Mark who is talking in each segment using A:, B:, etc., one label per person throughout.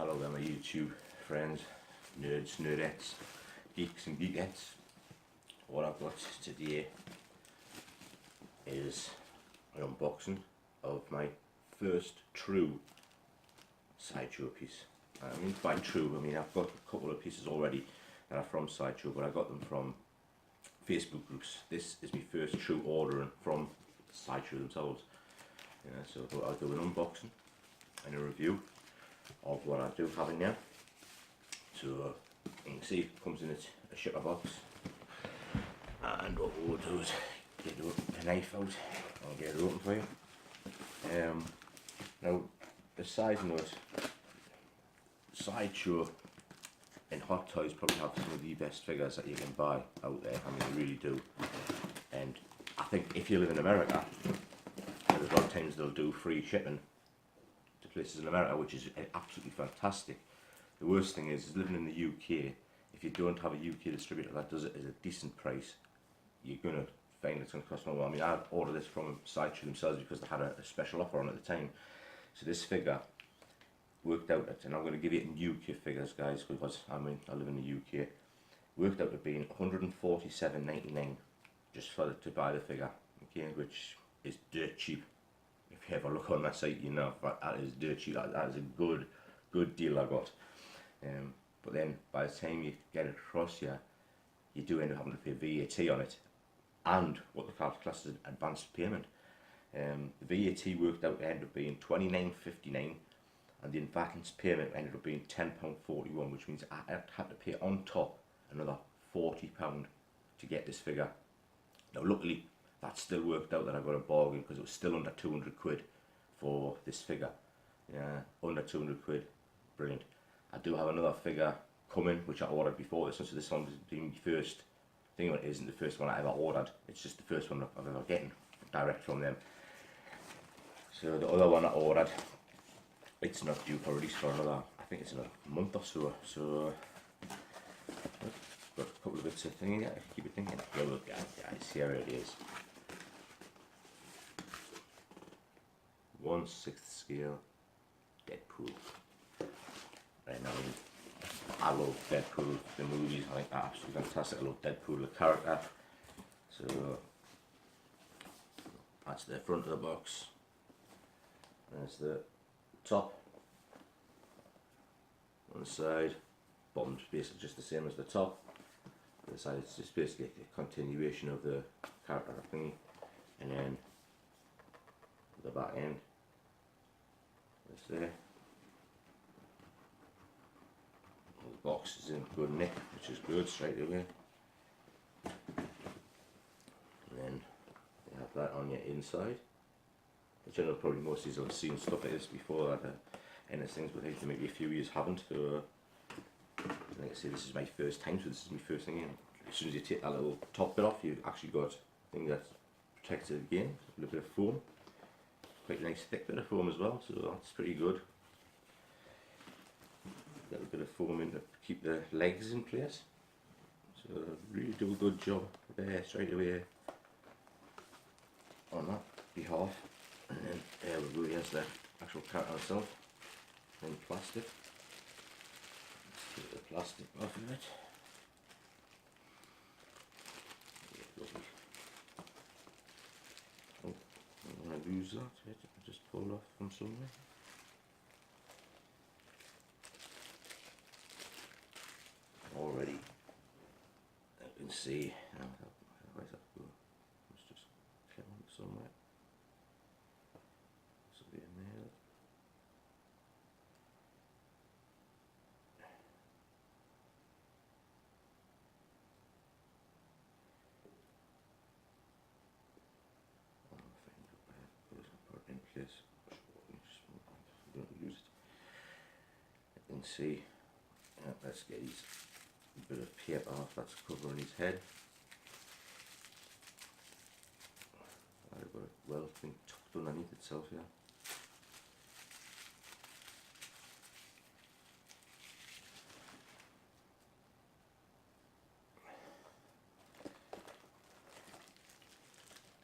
A: Hello there, my YouTube friends, nerds, nerdettes, geeks and geekettes. What I've got today is an unboxing of my first true Sideshow piece. I mean, by true, I mean I've got a couple of pieces already that are from Sideshow, but I got them from Facebook groups. This is my first true ordering from Sideshow themselves. So I thought I'll do an unboxing and a review of what I do have in there. So you can see it comes in a shipper box, and what we'll do is get a knife out. I'll get it open for you. Now, a side note, Sideshow and Hot Toys probably have some of the best figures that you can buy out there. I mean, they really do. And I think if you live in America, there's a lot of times they'll do free shipping to places in America, which is absolutely fantastic. The worst thing is living in the UK, if you don't have a UK distributor that does it at a decent price, you're going to find it's going to cost more. I mean, I ordered this from Sideshow themselves because they had a special offer on at the time. So this figure worked out at, and I'm going to give you it in UK figures, guys, because I live in the UK, worked out to being £147.99 just for to buy the figure, okay, which is dirt cheap. If you ever look on that site, you know that is dirt cheap. That is a good deal I got. But then by the time you get it across here, you do end up having to pay VAT on it, and what the class is advanced payment. The VAT worked out to end up being £29.59, and the advance payment ended up being £10.41, which means I had to pay on top another £40 to get this figure. Now luckily that still worked out that I got a bargain, because it was still under 200 quid for this figure. Yeah, under 200 quid, brilliant. I do have another figure coming, which I ordered before this one, so this one's been my first thing. It isn't the first one I ever ordered, it's just the first one I've ever gotten direct from them. So the other one I ordered, it's not due for release for another, I think it's in a month or so. So got a couple of bits of thing here, keep it thinking. Yeah, look guys, here it is. 1/6 scale Deadpool. Right now, I love Deadpool, the movies. I think they're absolutely fantastic. I love Deadpool, the character. So that's the front of the box. There's the top on the side. Bottom's basically just the same as the top. The side it's just basically a continuation of the character thingy, and then the back end. That's there. The box is in good nick, which is good straight away. And then you have that on your inside. Which I know probably most of you have seen stuff like this before, that and it's things, but I think maybe a few years haven't. So like I say, this is my first time, so this is my first thing in. As soon as you take that little top bit off, you've actually got a thing that protects it again, a little bit of foam. Quite a nice thick bit of foam as well, so that's pretty good. A little bit of foam in to keep the legs in place. So really do a good job there straight away on that behalf. And then there we go, here's the actual character itself in plastic. Let's take the plastic off of it. Oh, I don't want to lose that, it just pulled off from somewhere. Already, I can see, where's that go? Let's just clip on somewhere. This will be in there. Put it in place. Don't use it. I can see. Let's get his bit of paper off that's covering his head. I've got it well been tucked underneath itself here.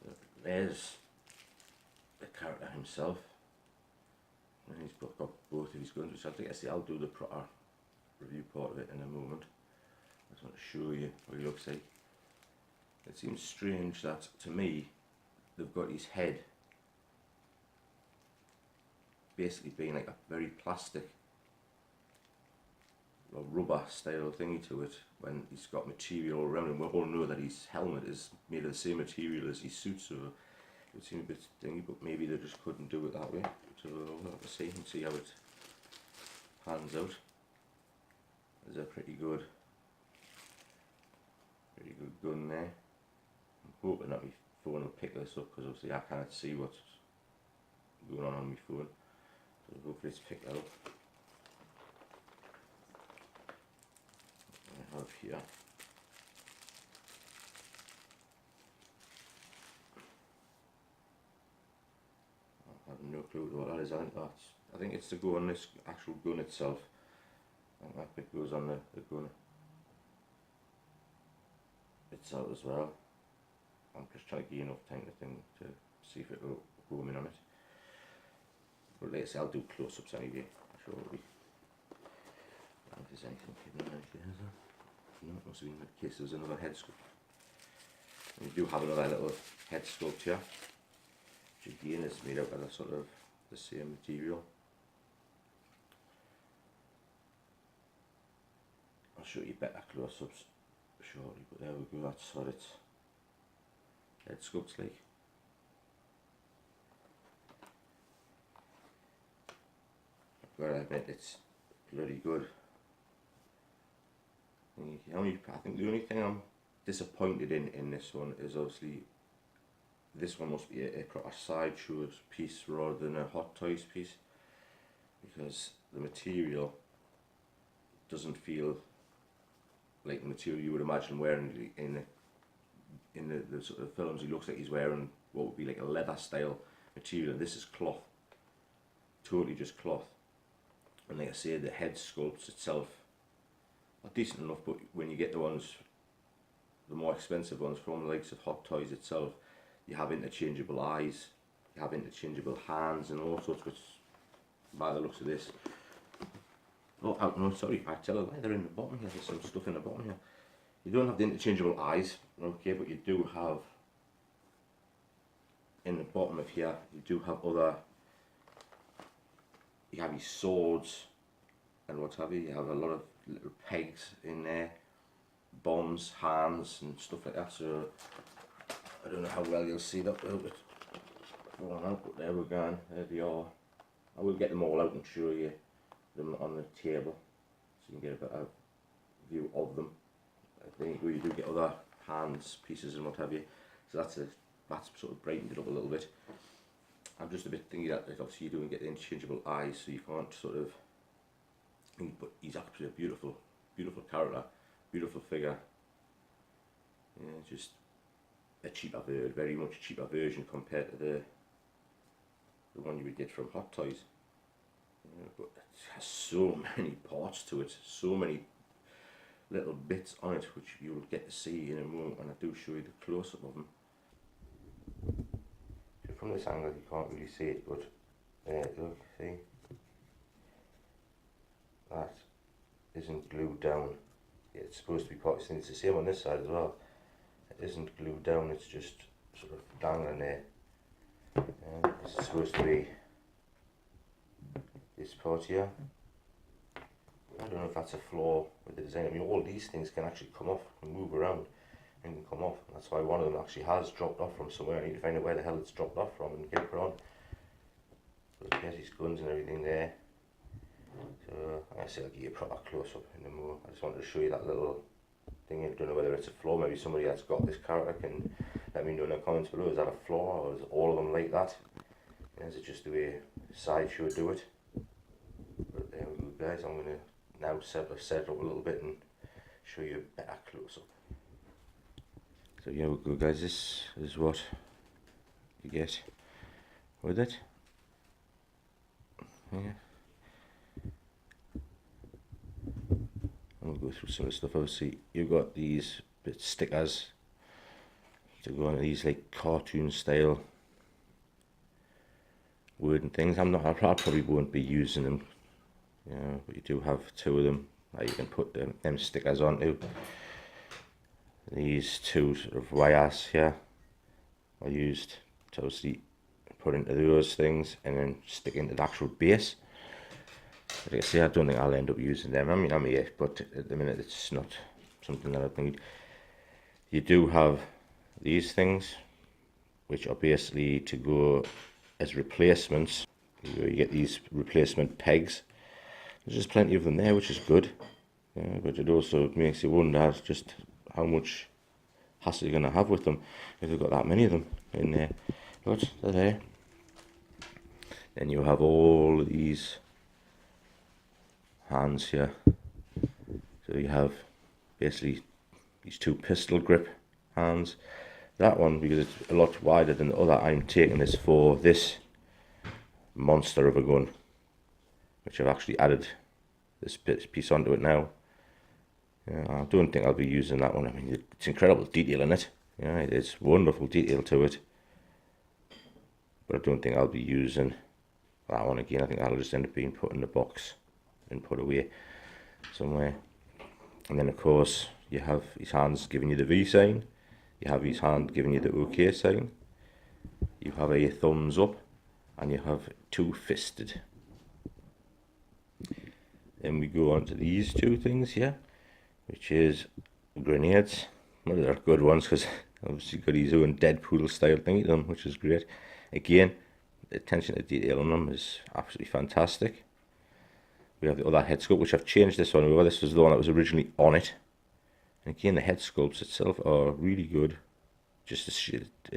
A: So there's the character himself, and he's got both of his guns, which I think I'll do the proper review part of it in a moment. I just want to show you what he looks like. It seems strange that, to me, they've got his head basically being like a very plastic or rubber style thingy to it, when he's got material all around him. We all know that his helmet is made of the same material as his suit, so it would seem a bit thingy, but maybe they just couldn't do it that way. So we'll have to see and see how it pans out. There's a pretty good gun there. I'm hoping that my phone will pick this up, because obviously I can't see what's going on my phone, so hopefully it's picked that up. I have here I have no clue what that is. I think it's to go on this actual gun itself. And that bit goes on the gun itself as well. I'm just trying to get enough time to see if it will home in on it. But later I'll do close-ups anyway, shortly. If there's anything hidden right there, is there? No, it must have been in case there's another head sculpt. And we do have another little head sculpt here, which again is made out of the sort of the same material. I'll show you better close-ups shortly, but there we go, that's what its head sculpt's like. I've got to admit, it's bloody good. I think the only thing I'm disappointed in this one is obviously this one must be a proper Sideshow piece rather than a Hot Toys piece, because the material doesn't feel like the material you would imagine wearing in the sort of films. He looks like he's wearing what would be like a leather style material. This is cloth, totally just cloth. And like I say, the head sculpts itself are decent enough, but when you get the ones, the more expensive ones from the likes of Hot Toys itself, you have interchangeable eyes, you have interchangeable hands and all sorts, which by the looks of this, oh no, sorry, I tell you, they're in the bottom here, there's some stuff in the bottom here. You don't have the interchangeable eyes, okay, but you do have, in the bottom of here, you do have other, you have your swords and what have you. You have a lot of little pegs in there, bombs, hands and stuff like that, so I don't know how well you'll see that without it falling out, but there we're going, there they are. I will get them all out and show you them on the table so you can get a better view of them. I think you do get other hands, pieces and what have you, so that's sort of brightened it up a little bit. I'm just a bit thinking that obviously you don't get the interchangeable eyes, so you can't sort of, but he's actually a beautiful character, beautiful figure. Yeah, just a cheaper version, very much cheaper version compared to the one you would get from Hot Toys. Yeah, but it has so many parts to it, so many little bits on it, which you will get to see in a moment when I do show you the close-up of them. From this angle you can't really see it, but look, see, that isn't glued down. It's supposed to be part, it's the same on this side as well. It isn't glued down, it's just sort of dangling there. This is supposed to be this part here. I don't know if that's a flaw with the design. I mean, all these things can actually come off and move around and can come off. That's why one of them actually has dropped off from somewhere. I need to find out where the hell it's dropped off from and get it put on. So there's his guns and everything there. So I said I'll give you a proper close-up in a moment. I just wanted to show you that little thing. I don't know whether it's a flaw. Maybe somebody that's got this character can let me know in the comments below. Is that a flaw, or is all of them like that? And is it just the way Sideshow do it? But there we go, guys. I'm going to now set it up a little bit and show you a better close-up. So yeah, we go, guys. This is what you get with it. Yeah. And we'll go through some of the stuff. Obviously, you've got these bit stickers to go on these like cartoon style wooden things. I probably won't be using them, you know, but you do have two of them that you can put them stickers onto. These two sort of wires here are used to obviously put into those things and then stick into the actual base. Like I say, I don't think I'll end up using them. I mean, but at the minute it's not something that I think. You do have these things, which are basically to go as replacements. You get these replacement pegs. There's just plenty of them there, which is good. Yeah, but it also makes you wonder just how much hassle you're going to have with them if you've got that many of them in there. But they're there. Then you have all these hands here. So you have basically these two pistol grip hands. That one, because it's a lot wider than the other, I'm taking this for this monster of a gun, which I've actually added this piece onto it now. Yeah, I don't think I'll be using that one. I mean, it's incredible detail in it. Yeah, it's wonderful detail to it. But I don't think I'll be using that one again. I think that'll just end up being put in the box and put away somewhere. And then of course you have his hands giving you the V sign. You have his hand giving you the OK sign. You have a thumbs up, and you have two-fisted. Then we go on to these two things here, which is grenades. Well, they're good ones because obviously got his own Deadpool style thing to them, which is great. Again, the attention to detail on them is absolutely fantastic. We have the other head sculpt, which I've changed this one over. This was the one that was originally on it. And again, the head sculpts itself are really good. Just a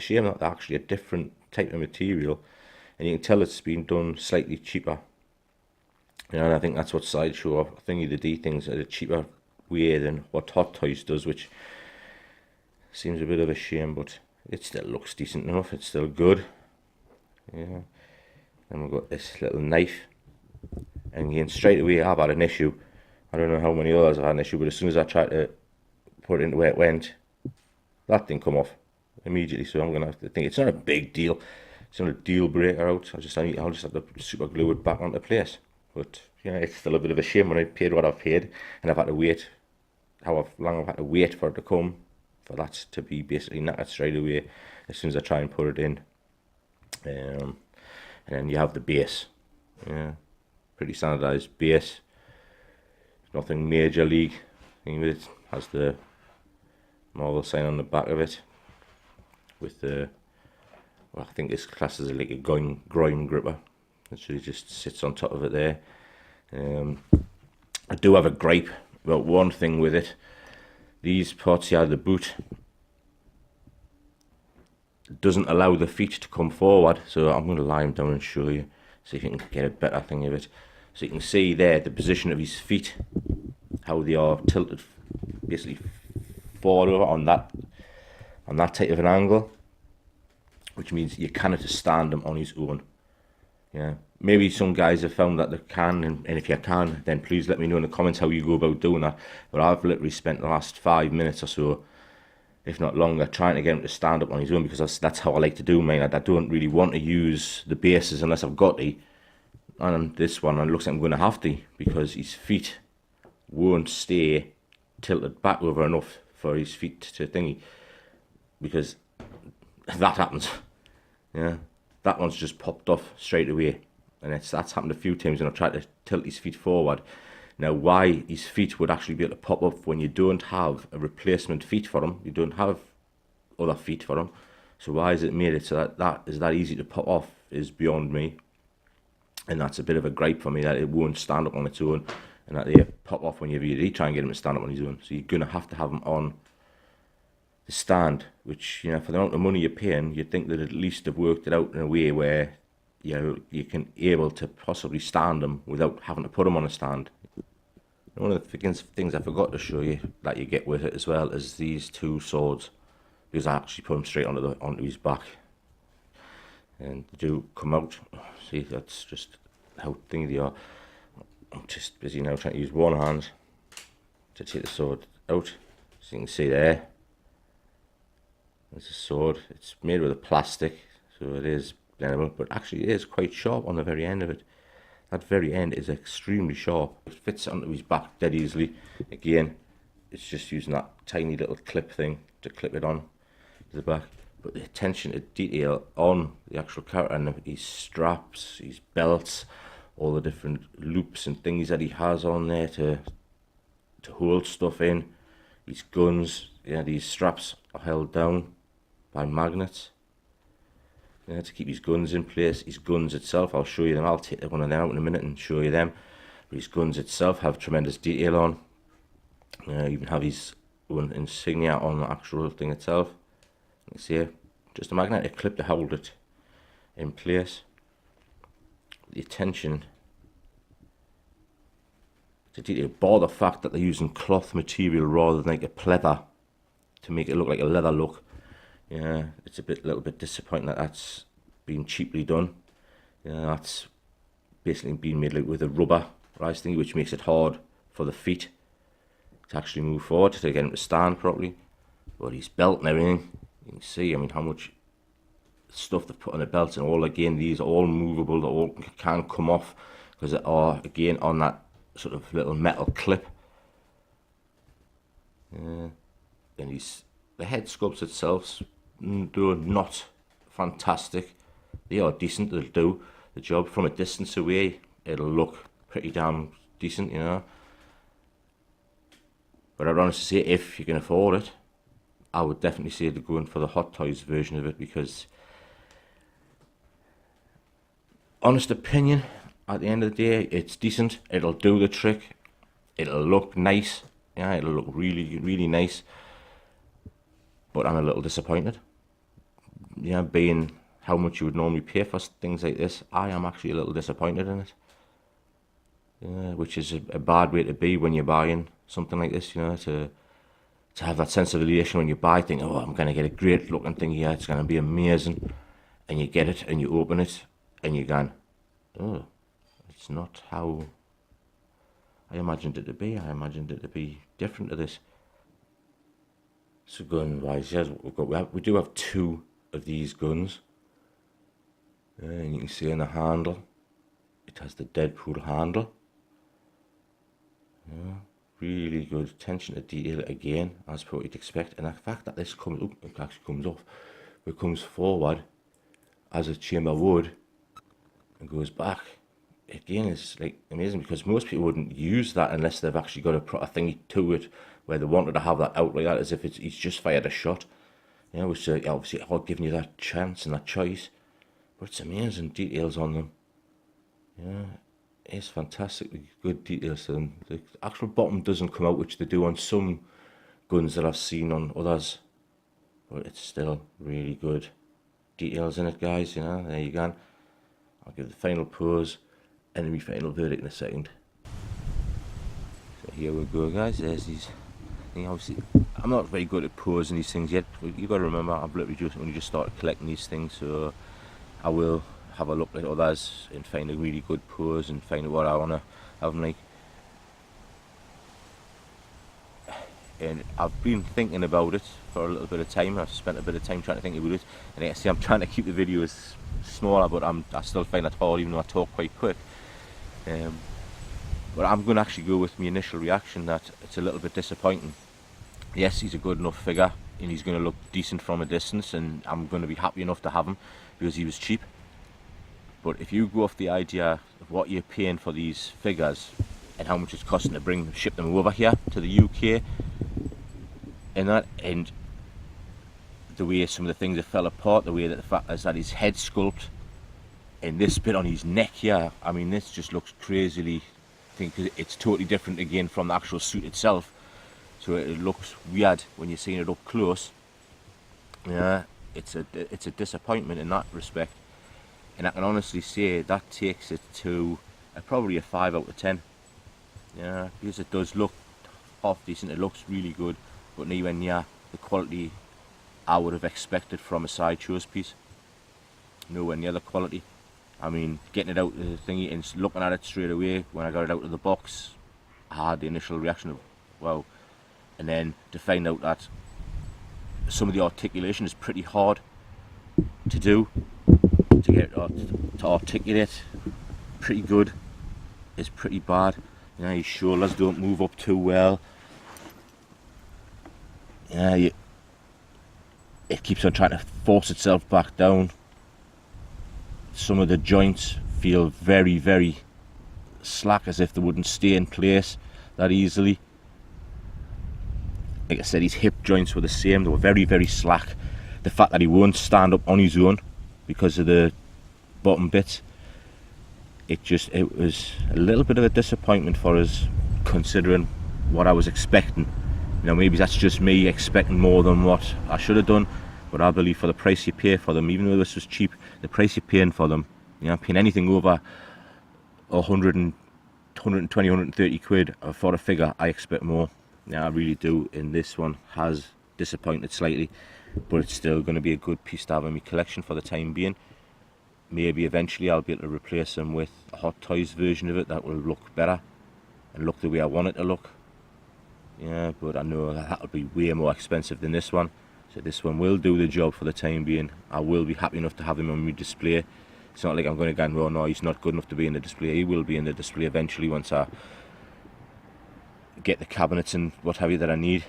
A: shame that they're actually a different type of material, and you can tell it's been done slightly cheaper. You know, and I think that's what Sideshow or Thingy the D things at a cheaper way than what Hot Toys does, which seems a bit of a shame, but it still looks decent enough. It's still good. Yeah. And we've got this little knife. And again, straight away I've had an issue. I don't know how many others have had an issue, but as soon as I tried to put it into where it went, that didn't come off immediately. So I'm going to have to think, it's not a big deal. It's not a deal breaker out. I'll just have to super glue it back onto place. But yeah, it's still a bit of a shame when I paid what I've paid and I've had to wait how long I've had to wait for it to come, for that to be basically knackered straight away as soon as I try and put it in. And then you have the base. Yeah, pretty standardized base. Nothing major league. It has the Marvel sign on the back of it with the, well, I think this class is like a groin gripper. Literally just sits on top of it there. I do have a gripe about one thing with it. These parts here, the boot, doesn't allow the feet to come forward. So I'm going to lie him down and show you, see if you can get a better thing of it. So you can see there the position of his feet, how they are tilted basically forward over on that type of an angle, which means you cannot just stand him on his own. Yeah, maybe some guys have found that they can, and if you can, then please let me know in the comments how you go about doing that. But I've literally spent the last 5 minutes or so, if not longer, trying to get him to stand up on his own, because that's how I like to do mine. I don't really want to use the bases unless I've got to. And this one, it looks like I'm going to have to, because his feet won't stay tilted back over enough for his feet to thingy, because that happens. Yeah, that one's just popped off straight away, and that's happened a few times when I've tried to tilt his feet forward. Now, why his feet would actually be able to pop up when you don't have a replacement feet for them, you don't have other feet for them, so why is it made it so that is that easy to pop off is beyond me. And that's a bit of a gripe for me, that it won't stand up on its own, and that they pop off when you try and get him to stand up on his own. So you're going to have him on the stand, which, you know, for the amount of money you're paying, you'd think that at least have worked it out in a way where, you know, you can able to possibly stand them without having to put them on a stand. One of the things I forgot to show you that you get with it as well is these two swords, because I actually put them straight onto his back, and they do come out. See, that's just how thingy they are. I'm just busy now trying to use one hand to take the sword out. So you can see there, there's a sword. It's made with a plastic, so it is blendable, but actually it is quite sharp on the very end of it. That very end is extremely sharp. It fits onto his back dead easily. Again, it's just using that tiny little clip thing to clip it on to the back. But the attention to detail on the actual character and his straps, his belts, all the different loops and things that he has on there to hold stuff in. His guns, yeah, these straps are held down by magnets, yeah, to keep his guns in place. His guns itself, I'll show you them. I'll take one of them out in a minute and show you them. But his guns itself have tremendous detail on. Even have his own insignia on the actual thing itself. You see here, just a magnetic clip to hold it in place. The attention to detail, bar the fact that they're using cloth material rather than like a pleather to make it look like a leather look. Yeah, it's a little bit disappointing that that's been cheaply done. Yeah, that's basically been made like with a rubber rise thingy, which makes it hard for the feet to actually move forward, to get him to stand properly. But his belt and everything, you can see, I mean, how much stuff they've put on the belts, and all, again, these are all movable, they all can come off because they are, again, on that sort of little metal clip. And the head sculpts itself, though not fantastic, they are decent. They'll do the job. From a distance away, it'll look pretty damn decent, you know. But I'd honestly say, if you can afford it, I would definitely say to go in for the Hot Toys version of it, because, honest opinion, at the end of the day, it's decent. It'll do the trick. It'll look nice. Yeah, it'll look really, really nice. But I'm a little disappointed. Yeah, being how much you would normally pay for things like this, I am actually a little disappointed in it. Yeah, which is a bad way to be when you're buying something like this, you know, to have that sense of elation when you buy, think, oh, I'm going to get a great looking thing here, it's going to be amazing. And you get it and you open it and you're going, oh, it's not how I imagined it to be. I imagined it to be different to this. So gun wise, yes, we do have two of these guns. And you can see on the handle, it has the Deadpool handle. Yeah, really good attention to detail again, as per what you'd expect. And the fact that this comes up, it actually comes off, it comes forward as a chamber would and goes back. Again, it's like amazing, because most people wouldn't use that unless they've actually got a proper thingy to it, where they wanted to have that out like that, as if he's just fired a shot. You know, which obviously all giving you that chance and that choice. But it's amazing details on them. Yeah, it's fantastically good details to them. The actual bottom doesn't come out, which they do on some guns that I've seen on others. But it's still really good details in it, guys. You know, there you go. I'll give the final pose and my final verdict in a second. So here we go, guys. There's these. Obviously, I'm not very good at posing these things yet. You've got to remember, I've literally just started collecting these things, so I will have a look at others and find a really good pose and find out what I want to have them like. And I've been thinking about it for a little bit of time. I've spent a bit of time trying to think about it, and actually I'm trying to keep the videos smaller, but I still find that hard, even though I talk quite quick. But I'm going to actually go with my initial reaction that it's a little bit disappointing. Yes, he's a good enough figure and he's going to look decent from a distance, and I'm going to be happy enough to have him because he was cheap. But if you go off the idea of what you're paying for these figures and how much it's costing to ship them over here to the UK, and the way some of the things that fell apart, the way that the fact is that his head sculpt and this bit on his neck here, I mean, this just looks crazily, I think, because it's totally different again from the actual suit itself. So it looks weird when you're seeing it up close. Yeah, it's a disappointment in that respect. And I can honestly say that takes it to probably a 5 out of 10. Yeah, because it does look half decent, it looks really good, but nowhere near the quality I would have expected from a Sideshow's piece. Nowhere near the quality. I mean, getting it out of the thingy and looking at it straight away, when I got it out of the box, I had the initial reaction of, wow. And then to find out that some of the articulation is pretty hard to do. to get it to articulate. Pretty good. It's pretty bad. You know, his shoulders don't move up too well. Yeah, it keeps on trying to force itself back down. Some of the joints feel very, very slack, as if they wouldn't stay in place that easily. Like I said, his hip joints were the same. They were very, very slack. The fact that he won't stand up on his own because of the bottom bits, it was a little bit of a disappointment for us, considering what I was expecting. You know, maybe that's just me expecting more than what I should have done, but I believe for the price you pay for them, even though this was cheap, the price you're paying for them, you know, paying anything over 120, 130 quid for a figure, I expect more. Yeah, I really do. And this one has disappointed slightly, but it's still going to be a good piece to have in my collection for the time being. Maybe eventually I'll be able to replace them with a Hot Toys version of it that will look better and look the way I want it to look. Yeah, but I know that'll be way more expensive than this one. So this one will do the job for the time being. I will be happy enough to have him on my display. It's not like I'm going to go and go, no, he's not good enough to be in the display. He will be in the display eventually once I get the cabinets and what have you that I need.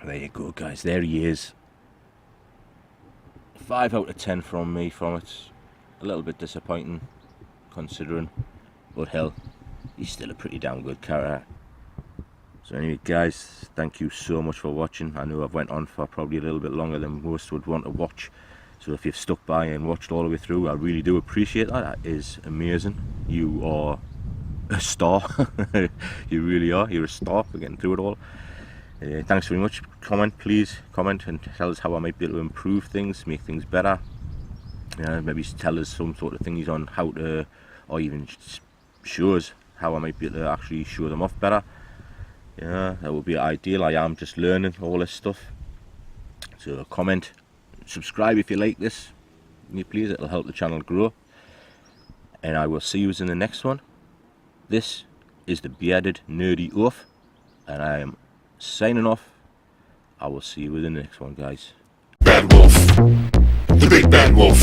A: There you go, guys. There he is. 5 out of 10 from me from it. A little bit disappointing considering, but hell, he's still a pretty damn good character. So anyway, guys, thank you so much for watching. I know I've went on for probably a little bit longer than most would want to watch. So if you've stuck by and watched all the way through, I really do appreciate that. That is amazing. You are a star. You really are. You're a star for getting through it all. Thanks very much. Please comment and tell us how I might be able to improve things, make things better. Maybe tell us some sort of things on how to, or even show us how I might be able to actually show them off better. Yeah, that would be ideal. I am just learning all this stuff. So comment, subscribe if you like this, please. It'll help the channel grow. And I will see you in the next one. This is the Bearded Nerdy Oaf, and I am signing off. I will see you in the next one, guys.
B: Bad Wolf, the big bad wolf.